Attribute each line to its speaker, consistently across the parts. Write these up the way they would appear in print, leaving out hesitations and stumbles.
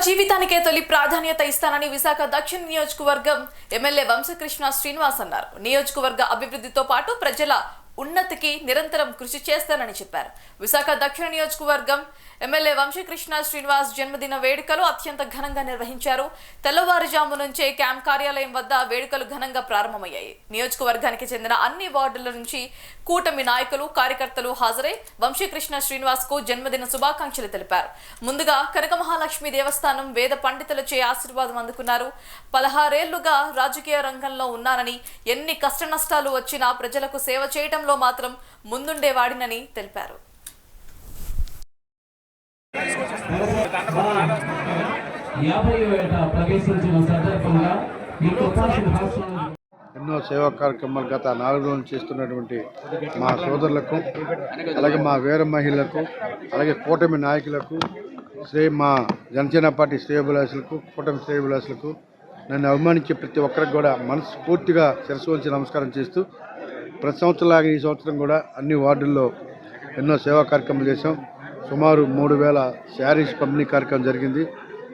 Speaker 1: జీవితానికే తొలి ప్రాధాన్యత ఇస్తానని విశాఖ దక్షిణ నియోజకవర్గం ఎమ్మెల్యే వంశకృష్ణ శ్రీనివాస్ అన్నారు. నియోజకవర్గ అభివృద్ధితో పాటు ప్రజల ఉన్నతికి నిరంతరం కృషి చేస్తానని చెప్పారు. విశాఖ దక్షిణ నియోజకవర్గం ఎమ్మెల్యే వంశకృష్ణ శ్రీనివాస్ జన్మదిన వేడుకలు అత్యంత ఘనంగా నిర్వహించారు. తెల్లవారుజాము నుంచే క్యాంప్ కార్యాలయం వద్ద వేడుకలు ఘనంగా ప్రారంభమయ్యాయి. నియోజకవర్గానికి చెందిన అన్ని వార్డుల నుంచి కూటమి నాయకులు, కార్యకర్తలు హాజరై వంశకృష్ణ శ్రీనివాస్ కు జన్మదిన శుభాకాంక్షలు తెలిపారు. ముందుగా కనక మహాలక్ష్మి దేవస్థానం వేద పండితులచే ఆశీర్వాదం అందుకున్నారు. 16 ఏళ్లుగా రాజకీయ రంగంలో ఉన్నానని, ఎన్ని కష్ట నష్టాలు వచ్చినా ప్రజలకు సేవ చేయడంలో మాత్రం ముందుండేవాడినని తెలిపారు.
Speaker 2: ఎన్నో సేవా కార్యక్రమాలు గత 4 రోజులు చేస్తున్నటువంటి మా సోదరులకు, అలాగే మా వీర మహిళలకు, అలాగే కూటమి నాయకులకు, మా జనసేన పార్టీ శ్రేయోభిలాషులకు, కూటమి శ్రేయోభిలాషులకు, నన్ను అభిమానించే ప్రతి ఒక్కరికి కూడా మనస్ఫూర్తిగా శిరస్సు వంచి నమస్కారం చేస్తూ, ప్రతి సంవత్సరంలాగా ఈ సంవత్సరం కూడా అన్ని వార్డుల్లో ఎన్నో సేవా కార్యక్రమాలు చేశాం. సుమారు 3000 శారీస్ పంపిణీ కార్యక్రమం జరిగింది.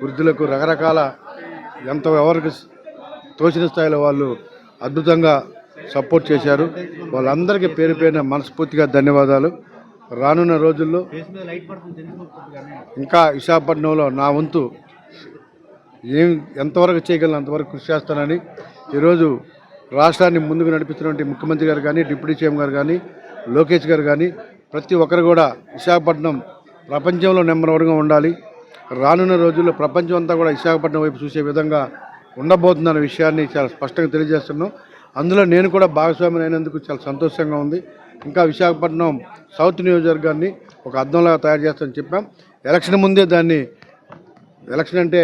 Speaker 2: వృద్ధులకు రకరకాల ఎవరికి తోచిన స్థాయిలో వాళ్ళు అద్భుతంగా సపోర్ట్ చేశారు. వాళ్ళందరికీ పేరు పేరున మనస్ఫూర్తిగా ధన్యవాదాలు. రానున్న రోజుల్లో ఇంకా విశాఖపట్నంలో నా వంతు ఎంతవరకు చేయగలను అంతవరకు కృషి చేస్తానని ఈరోజు రాష్ట్రాన్ని ముందుకు నడిపిస్తున్నటువంటి ముఖ్యమంత్రి గారు కానీ, డిప్యూటీ సీఎం గారు కానీ, లోకేష్ గారు కానీ ప్రతి ఒక్కరు కూడా విశాఖపట్నం ప్రపంచంలో నెంబర్ 1గా ఉండాలి. రానున్న రోజుల్లో ప్రపంచం అంతా కూడా విశాఖపట్నం వైపు చూసే విధంగా ఉండబోతుందన్న విషయాన్ని చాలా స్పష్టంగా తెలియజేస్తున్నాం. అందులో నేను కూడా భాగస్వామి అయినందుకు చాలా సంతోషంగా ఉంది. ఇంకా విశాఖపట్నం సౌత్ నియోజకవర్గాన్ని ఒక అద్దంలాగా తయారు చేస్తామని చెప్పాం. ఎలక్షన్ అంటే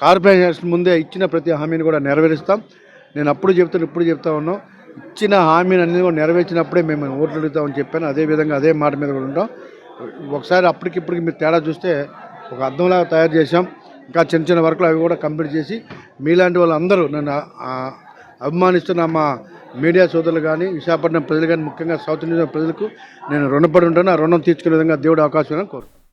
Speaker 2: కార్పొరేషన్ ముందే ఇచ్చిన ప్రతి హామీని కూడా నెరవేరుస్తాం. నేను అప్పుడు చెప్తాను, ఇప్పుడు చెప్తా ఉన్నాం. ఇచ్చిన హామీని అన్ని కూడా నెరవేర్చినప్పుడే మేము ఓట్లు అడుగుతామని చెప్పాను. అదేవిధంగా అదే మాట మీద కూడా ఉంటాం. ఒకసారి అప్పటికిప్పటికి మీరు తేడా చూస్తే ఒక అద్దంలాగా తయారు చేశాం. ఇంకా చిన్న చిన్న వర్కులు అవి కూడా కంప్లీట్ చేసి మీలాంటి వాళ్ళందరూ నన్ను అభిమానిస్తున్న మా మీడియా సోదరులు కానీ, విశాఖపట్నం ప్రజలు కానీ, ముఖ్యంగా సౌత్ ఇండియా ప్రజలకు నేను రుణపడి ఉంటాను. ఆ రుణం తీర్చుకునే విధంగా దేవుడు అవకాశం కోరు.